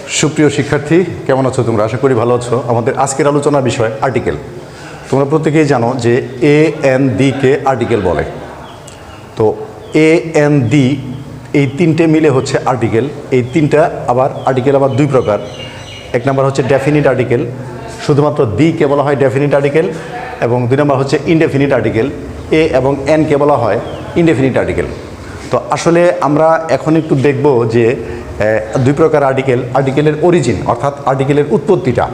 সুপ্রিয় শিক্ষার্থী, কেমন আছো তোমরা? আশা করি ভালো আছো। আমাদের আজকের আলোচনার বিষয় আর্টিকেল। তোমরা প্রত্যেকেই জানো যে A N D K article বলে। তো এ এন ডি এই তিনটে মিলে হচ্ছে আর্টিকেল। এই তিনটা আর্টিকেল আবার দুই প্রকার। এক নম্বর হচ্ছে ডেফিনিট আর্টিকেল, শুধুমাত্র দিকে বলা হয় ডেফিনিট আর্টিকেল, এবং দুই নম্বর হচ্ছে ইনডেফিনিট আর্টিকেল, এ এবং এনকে বলা হয় ইনডেফিনিট আর্টিকেল। তো আসলে আমরা এখন একটু দেখব যে দুই প্রকার আর্টিকেলের অরিজিন অর্থাৎ আর্টিকেলের উৎপত্তিটা।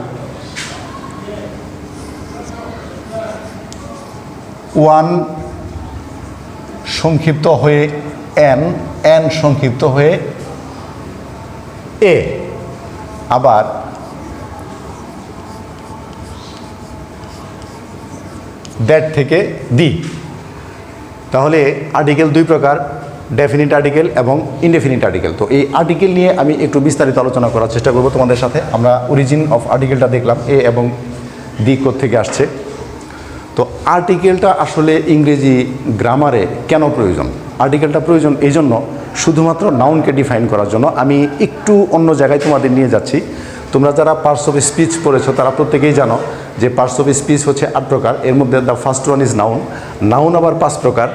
ওয়ান সংক্ষিপ্ত হয়ে এন, এন সংক্ষিপ্ত হয়ে এ, আবার দ্যাট থেকে দি। তাহলে আর্টিকেল দুই প্রকার, ডেফিনিট আর্টিকেল এবং ইনডেফিনিট আর্টিকেল। তো এই আর্টিকেল নিয়ে আমি একটু বিস্তারিত আলোচনা করার চেষ্টা করব তোমাদের সাথে। আমরা অরিজিন অফ আর্টিকেলটা দেখলাম, এ এবং দি থেকে আসছে। তো আর্টিকেলটা আসলে ইংরেজি গ্রামারে কেন প্রয়োজন? আর্টিকেলটা প্রয়োজন এই জন্য, শুধুমাত্র নাউনকে ডিফাইন করার জন্য। আমি একটু অন্য জায়গায় তোমাদের নিয়ে যাচ্ছি। তোমরা যারা পার্টস অফ স্পিচ পড়েছো তারা প্রত্যেকেই জানো যে পার্টস অফ স্পিচ হচ্ছে 8 প্রকার। এর মধ্যে the first one is noun. Noun আবার 5 প্রকার: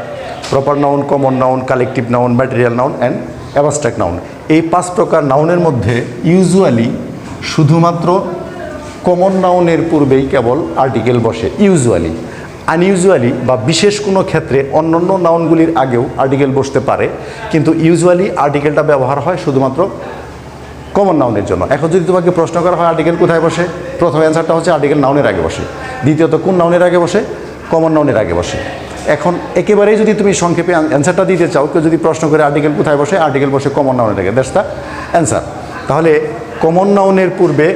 proper noun, common noun, collective noun, material noun and abstract noun. এই 5 প্রকার নাউনের মধ্যে ইউজুয়ালি শুধুমাত্র কমন নাউনের পূর্বেই কেবল আর্টিকেল বসে। ইউজুয়ালি, আনইউজুয়ালি বা বিশেষ কোনো ক্ষেত্রে অন্যান্য নাউনগুলির আগেও আর্টিকেল বসতে পারে, কিন্তু ইউজুয়ালি আর্টিকেলটা ব্যবহার হয় শুধুমাত্র কমন নাউনের জন্য। এখন যদি তোমাকে প্রশ্ন করা হয় আর্টিকেল কোথায় বসে, প্রথম অ্যান্সারটা হচ্ছে আর্টিকেল নাউনের আগে বসে। দ্বিতীয়ত কোন নাউনের আগে বসে? কমন নাউনের আগে বসে। এখন একেবারেই যদি তুমি সংক্ষেপে অ্যান্সারটা দিতে চাও, কেউ যদি প্রশ্ন করে আর্টিকেল কোথায় বসে, আর্টিকেল বসে কমন নাউনের আগে। That's the answer. তাহলে কমন নাউনের পূর্বে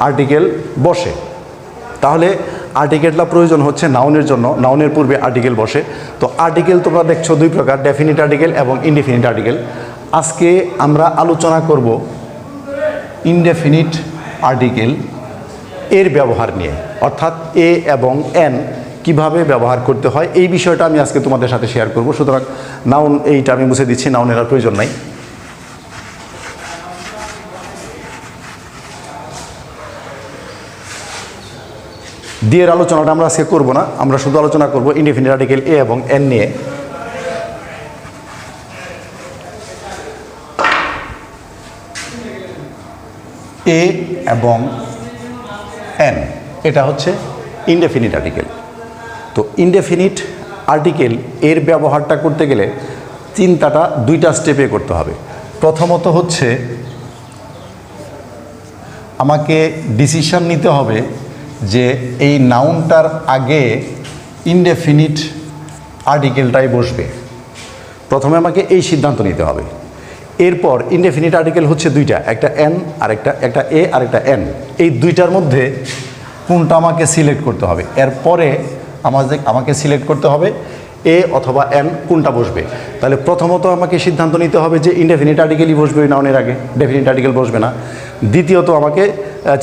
আর্টিকেল বসে। তাহলে আর্টিকেলটা প্রয়োজন হচ্ছে নাউনের জন্য, নাউনের পূর্বে আর্টিকেল বসে। তো আর্টিকেল তোমরা দেখছো দুই প্রকার, ডেফিনিট আর্টিকেল এবং ইনডেফিনিট আর্টিকেল। আজকে আমরা আলোচনা করব ইনডেফিনিট আর্টিকেল এর ব্যবহার নিয়ে, অর্থাৎ এ এবং এন কিভাবে ব্যবহার করতে হয় এই বিষয়টা আমি আজকে তোমাদের সাথে শেয়ার করব। সুতরাং নাউন এইটা আমি মুছে দিচ্ছি, নাউনের আর প্রয়োজন নাই। দিয়ের আলোচনাটা আমরা আজকে করব না, আমরা শুধু আলোচনা করব ইনডেফিনিট আর্টিকেল এ এবং এন নিয়ে। এ এবং এন এটা হচ্ছে ইনডেফিনিট আর্টিকেল। তো ইনডেফিনিট আর্টিকেল এর ব্যবহারটা করতে গেলে চিন্তাটা দুইটা স্টেপে করতে হবে। প্রথমত হচ্ছে আমাকে ডিসিশন নিতে হবে যে এই নাউনটার আগে ইনডেফিনিট আর্টিকেলটাই বসবে। প্রথমে আমাকে এই সিদ্ধান্ত নিতে হবে। এরপর ইনডেফিনিট আর্টিকেল হচ্ছে দুইটা, একটা এন আর একটা এ আর একটা এন। এই দুইটার মধ্যে কোনটা আমাকে সিলেক্ট করতে হবে। এরপরে আমাকে সিলেক্ট করতে হবে এ অথবা এন কোনটা বসবে। তাহলে প্রথমত আমাকে সিদ্ধান্ত নিতে হবে যে ইনডেফিনিট আর্টিকেলই বসবে ওই নাউনের আগে, ডেফিনিট আর্টিকেল বসবে না। দ্বিতীয়ত আমাকে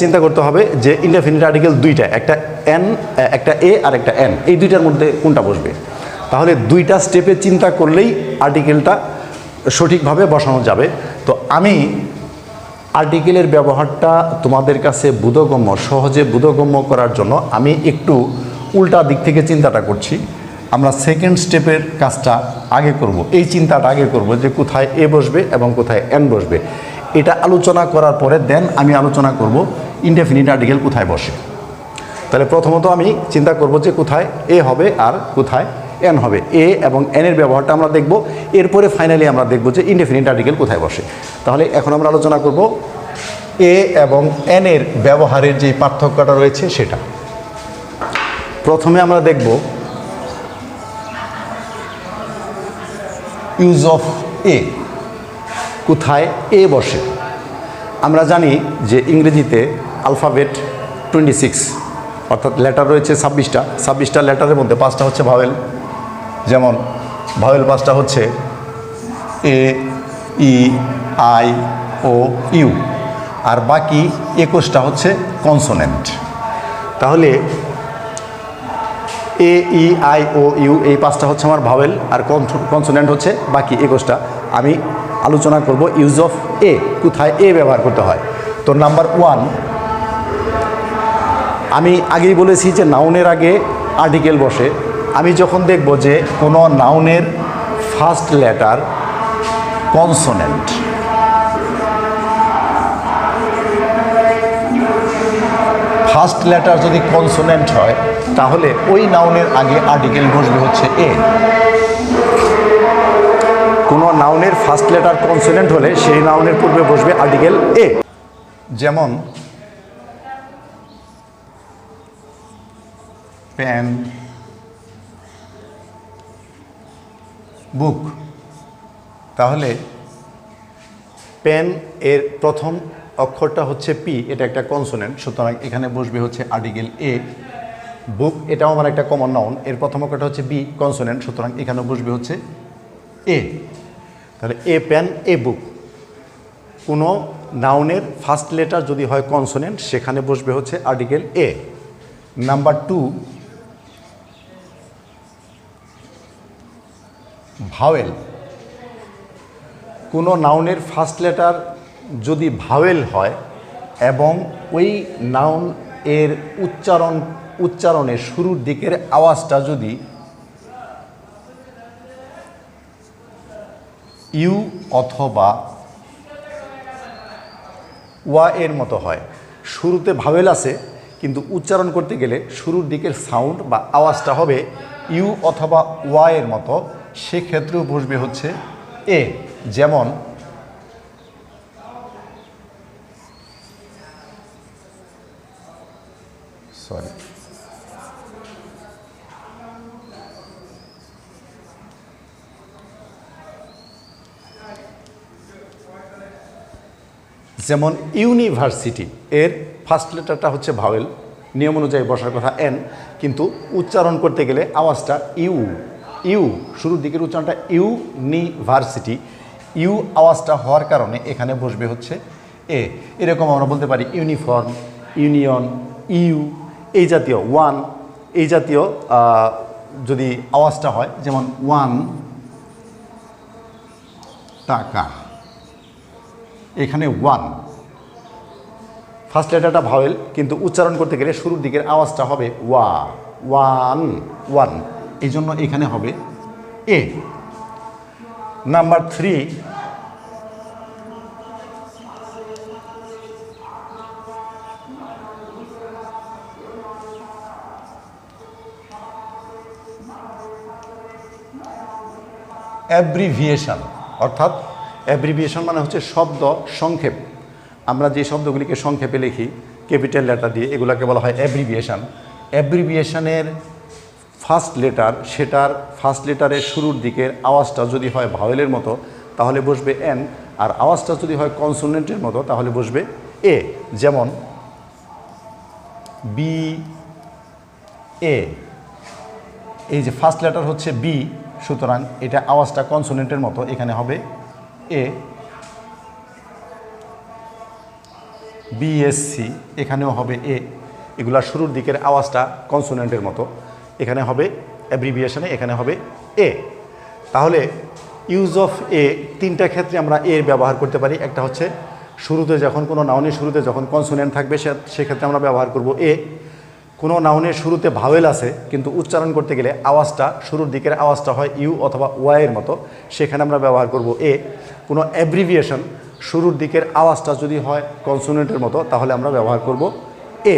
চিন্তা করতে হবে যে ইনডেফিনিট আর্টিকেল দুইটা, একটা এন, একটা এ আর একটা এন, এই দুইটার মধ্যে কোনটা বসবে। তাহলে দুইটা স্টেপে চিন্তা করলেই আর্টিকেলটা সঠিকভাবে বসানো যাবে। তো আমি আর্টিকেলের ব্যবহারটা তোমাদের কাছে বোধগম্য, সহজে বোধগম্য করার জন্য আমি একটু উল্টা দিক থেকে চিন্তাটা করছি। আমরা সেকেন্ড স্টেপের কাজটা আগে করব, এই চিন্তাটা আগে করব যে কোথায় এ বসবে এবং কোথায় এন বসবে। এটা আলোচনা করার পরে দেন আমি আলোচনা করব ইনডেফিনিট আর্টিকেল কোথায় বসে। তাহলে প্রথমত আমি চিন্তা করব যে কোথায় এ হবে আর কোথায় এন হবে। এ এবং এনের ব্যবহারটা আমরা দেখব, এরপরে ফাইনালি আমরা দেখব যে ইনডেফিনিট আর্টিকেল কোথায় বসে। তাহলে এখন আমরা আলোচনা করব এ এবং এনের ব্যবহারের যে পার্থক্যটা রয়েছে সেটা। প্রথমে আমরা দেখব ইউজ অফ এ, কোথায় এ বসে। আমরা জানি যে ইংরেজিতে আলফাবেট 26, অর্থাৎ লেটার রয়েছে 26টা লেটারের মধ্যে 5টা হচ্ছে ভাওয়েল। যেমন ভাওয়েল 5টা হচ্ছে এ, ই, আই, ও, ইউ, আর বাকি 21টা হচ্ছে কনসোনেন্ট। তাহলে এ, ই, আই, ও, ইউ এই 5টা হচ্ছে আমার ভাওয়েল, আর কনসোনেন্ট হচ্ছে বাকি 21টা। আমি আলোচনা করব ইউজ অফ এ, কোথায় এ ব্যবহার করতে হয়। তো নাম্বার 1, আমি আগেই বলেছি যে নাউনের আগে আর্টিকেল বসে। আমি যখন দেখব যে কোনো নাউনের first letter consonant, first letter যদি কনসোনেন্ট হয় তাহলে ওই নাউনের আগে আর্টিকেল বসবে হচ্ছে এ। কোনো নাউনের ফার্স্ট লেটার কনসোনেন্ট হলে সেই নাউনের পূর্বে বসবে আর্টিকেল এ। যেমন পেন, বুক। তাহলে পেন এর প্রথম অক্ষরটা হচ্ছে পি, এটা একটা কনসোনেন্ট, সুতরাং এখানে বসবে হচ্ছে আর্টিকেল এ। বুক এটাও আমার একটা কমন নাউন, এর প্রথম অক্ষরটা হচ্ছে বি, কনসোনেন্ট, সুতরাং এখানে বসবে হচ্ছে এ। তাহলে এ পেন, এ বুক। কোনো নাউনের ফার্স্ট লেটার যদি হয় কনসোনেন্ট সেখানে বসবে হচ্ছে আর্টিকেল এ। Number 2, vowel. কোনো নাউনের ফার্স্ট লেটার যদি ভাওয়েল হয় এবং ওই নাউন এর উচ্চারণের শুরুর দিকের আওয়াজটা যদি ইউ অথবা ওয়া এর মতো হয়, শুরুতে ভাওয়েল আছে কিন্তু উচ্চারণ করতে গেলে শুরুর দিকের সাউন্ড বা আওয়াজটা হবে ইউ অথবা ওয়া এর মতো, সেক্ষেত্রেও বসবে হচ্ছে এ। যেমন যেমন ইউনিভার্সিটি, এর ফার্স্ট লেটারটা হচ্ছে ভাওয়েল, নিয়ম অনুযায়ী বসার কথা এন, কিন্তু উচ্চারণ করতে গেলে আওয়াজটা ইউ, ইউ শুরুর দিকের উচ্চারণটা ইউনিভার্সিটি, ইউ আওয়াজটা হওয়ার কারণে এখানে বসবে হচ্ছে এ। এরকম আমরা বলতে পারি ইউনিফর্ম, ইউনিয়ন, ইউ, এই জাতীয়, ওয়ান, এই জাতীয় যদি আওয়াজটা হয়, যেমন 1 টাকা, এখানে 1 ফার্স্ট লেটারটা ভাওয়েল কিন্তু উচ্চারণ করতে গেলে শুরুর দিকের আওয়াজটা হবে ওয়া, 1, এই জন্য এখানে হবে এ। Number 3, abbreviation. অর্থাৎ অ্যাব্রিভিয়েশন মানে হচ্ছে শব্দ সংক্ষেপ। আমরা যে শব্দগুলিকে সংক্ষেপে লিখি ক্যাপিটাল লেটার দিয়ে, এগুলোকে বলা হয় অ্যাব্রিভিয়েশন। অ্যাব্রিভিয়েশনের ফার্স্ট লেটার, সেটার ফার্স্ট লেটারের শুরুর দিকের আওয়াজটা যদি হয় ভাওয়েলের মতো তাহলে বসবে এন, আর আওয়াজটা যদি হয় কনসোনেন্টের মতো তাহলে বসবে এ। যেমন বি এ, এই যে ফার্স্ট লেটার হচ্ছে বি, সুতরাং এটা আওয়াজটা কনসোনেন্টের মতো, এখানে হবে এ। বিএসসি, এখানেও হবে এ, এগুলার শুরুর দিকের আওয়াজটা কনসোনেন্টের মতো, এখানে হবে অ্যাব্রিভিয়েশনে, এখানে হবে এ। তাহলে ইউজ অফ এ, তিনটা ক্ষেত্রে আমরা এর ব্যবহার করতে পারি। একটা হচ্ছে শুরুতে যখন কোনো নাউনের শুরুতে যখন কনসোনেন্ট থাকবে সেক্ষেত্রে আমরা ব্যবহার করব এ। কোনো নাউনের শুরুতে ভাওয়েল আছে কিন্তু উচ্চারণ করতে গেলে আওয়াজটা শুরুর দিকের আওয়াজটা হয় ইউ অথবা ওয়াইয়ের মতো, সেখানে আমরা ব্যবহার করব এ। কোনো অ্যাব্রিভিয়েশন শুরুর দিকের আওয়াজটা যদি হয় কনসোনেন্টের মতো তাহলে আমরা ব্যবহার করব এ।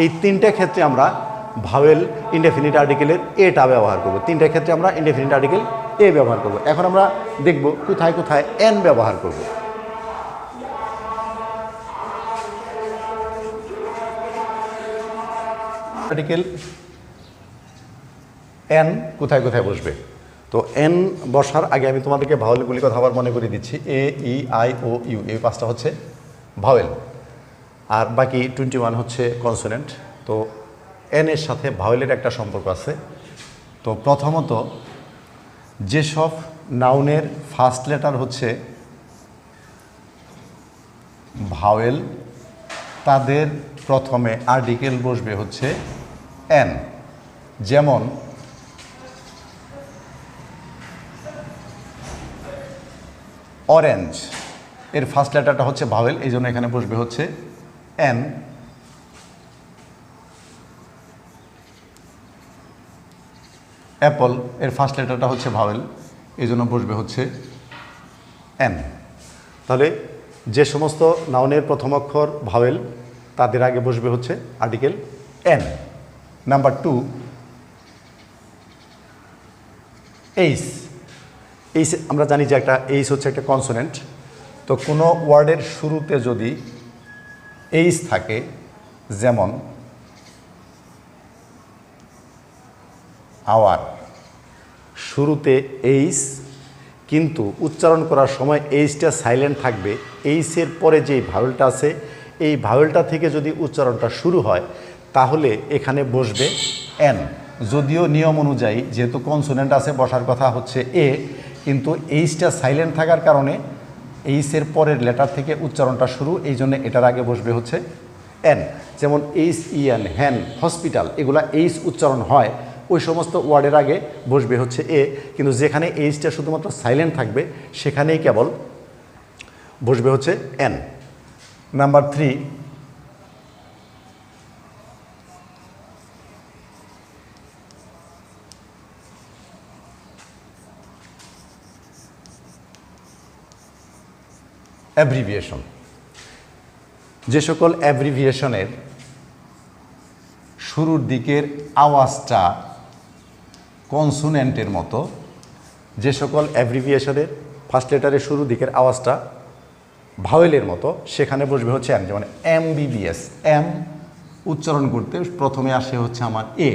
এই তিনটা ক্ষেত্রে আমরা ভাওয়েল ইনডেফিনিট আর্টিকেলের এটা ব্যবহার করব। তিনটা ক্ষেত্রে আমরা ইনডেফিনিট আর্টিকেল এ ব্যবহার করব। এখন আমরা দেখব কোথায় কোথায় এন ব্যবহার করব। আর্টিকেল এন কোথায় কোথায় বসবে। তো এন বসার আগে আমি তোমাদেরকে ভাওয়েলগুলি কথা আবার মনে করে দিচ্ছি। এ, ই, আই, ও, ইউ, এই পাঁচটা হচ্ছে ভাওয়েল, আর বাকি 21 হচ্ছে কনসোনেন্ট। তো এন এর সাথে ভাওয়েলের একটা সম্পর্ক আছে। তো প্রথমত যেসব নাউনের ফার্স্ট লেটার হচ্ছে ভাওয়েল তাদের প্রথমে আর্টিকেল বসবে হচ্ছে এন। যেমন অরেঞ্জ, এর ফার্স্ট লেটারটা হচ্ছে ভাওয়েল, এই জন্য এখানে বসবে হচ্ছে এন, অ্যাপল এর ফার্স্ট লেটারটা হচ্ছে ভাওয়েল, এই জন্য বসবে হচ্ছে এন। তাহলে যে সমস্ত নাউনের প্রথম অক্ষর ভাওয়েল তাদের আগে বসবে হচ্ছে আর্টিকেল এন। নাম্বার 2, এইস। এইস আমরা জানি যে একটা এইস হচ্ছে একটা কনসোনেন্ট। তো কোনো ওয়ার্ডের শুরুতে যদি এইস থাকে, যেমন আওয়ার, শুরুতে এইস কিন্তু উচ্চারণ করার সময় এইসটা সাইলেন্ট থাকবে, এইসের পরে যেই ভাওয়েলটা আছে এই ভাওয়েলটা থেকে যদি উচ্চারণটা শুরু হয় তাহলে এখানে বসবে এন। যদিও নিয়ম অনুযায়ী যেহেতু কনসোনেন্ট আছে বসার কথা হচ্ছে এ, কিন্তু এইসটা সাইলেন্ট থাকার কারণে এইসের পরের লেটার থেকে উচ্চারণটা শুরু, এই জন্য এটার আগে বসবে হচ্ছে এন। যেমন এইস ইএন, হ্যান, হসপিটাল, এগুলা এইস উচ্চারণ হয়, ওই সমস্ত ওয়ার্ডের আগে বসবে হচ্ছে এ। কিন্তু যেখানে এইসটা শুধুমাত্র সাইলেন্ট থাকবে সেখানেই কেবল বসবে হচ্ছে এন। Number 3, abbreviation. যে সকল অ্যাব্রিভিয়েশনের শুরুর দিকের আওয়াজটা কনসোনেন্টের মতো, যে সকল অ্যাব্রিভিয়েশনের ফার্স্ট লেটারের শুরুর দিকের আওয়াজটা ভাওয়েলের মতো, সেখানে বসবে হচ্ছে এম। যেমন এমবিবিএস, এম উচ্চারণ করতে প্রথমে আসে হচ্ছে আমার এ,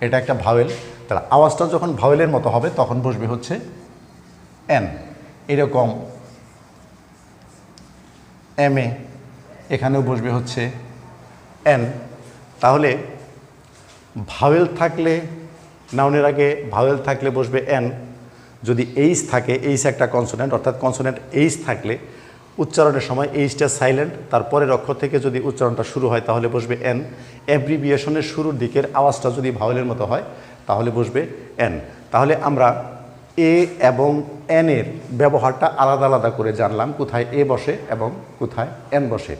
এটা একটা ভাওয়েল, তাহলে আওয়াজটা যখন ভাওয়েলের মতো হবে তখন বসবে হচ্ছে এন। এরকম এম এ, এখানেও বসবে হচ্ছে এন। তাহলে ভাওয়েল থাকলে, নাউনের আগে ভাওয়েল থাকলে বসবে এন। যদি এইস থাকে, এইস একটা কনসোনেন্ট, অর্থাৎ কনসোনেন্ট এইস থাকলে উচ্চারণের সময় এইসটা সাইলেন্ট, তারপরের অক্ষর থেকে যদি উচ্চারণটা শুরু হয় তাহলে বসবে এন। অ্যাব্রিভিয়েশনের শুরুর দিকের আওয়াজটা যদি ভাওয়েলের মতো হয় তাহলে বসবে এন। তাহলে আমরা এ এবং এনের ব্যবহারটা আলাদা আলাদা করে জানলাম, কোথায় এ বসে এবং কোথায় এন বসে।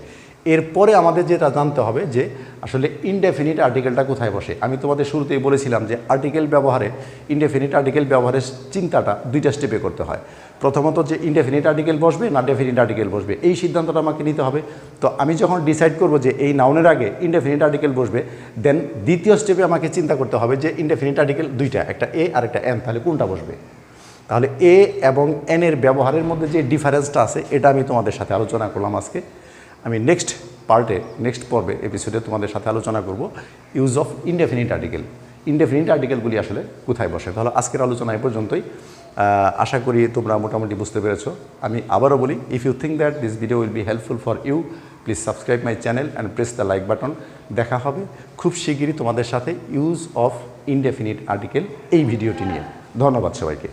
এরপরে আমাদের যেটা জানতে হবে যে আসলে ইনডেফিনিট আর্টিকেলটা কোথায় বসে। আমি তোমাদের শুরুতেই বলেছিলাম যে আর্টিকেল ব্যবহারে, ইনডেফিনিট আর্টিকেল ব্যবহারের চিন্তাটা দুইটা স্টেপে করতে হয়। প্রথমত যে ইনডেফিনিট আর্টিকেল বসবে না ডেফিনিট আর্টিকেল বসবে, এই সিদ্ধান্তটা আমাকে নিতে হবে। তো আমি যখন ডিসাইড করব যে এই নাউনের আগে ইনডেফিনিট আর্টিকেল বসবে, দেন দ্বিতীয় স্টেপে আমাকে চিন্তা করতে হবে যে ইনডেফিনিট আর্টিকেল দুইটা, একটা এ আর একটা এন, তাহলে কোনটা বসবে। তাহলে এ এবং এন এর ব্যবহারের মধ্যে যে ডিফারেন্সটা আছে এটা আমি তোমাদের সাথে আলোচনা করলাম আজকে। আমি নেক্সট পার্টে, নেক্সট পর্বে, এপিসোডে তোমাদের সাথে আলোচনা করব use of indefinite article, indefinite আর্টিকেলগুলি আসলে কোথায় বসে। তাহলে আজকের আলোচনা এই পর্যন্তই। আশা করি তোমরা মোটামুটি বুঝতে পেরেছো। আমি আবারও বলি, if you think that this video will be helpful for you, please subscribe my channel and press the like button. দেখা হবে খুব শিগগিরই তোমাদের সাথে ইউজ অফ ইনডেফিনিট আর্টিকেল এই ভিডিওটি নিয়ে। ধন্যবাদ সবাইকে।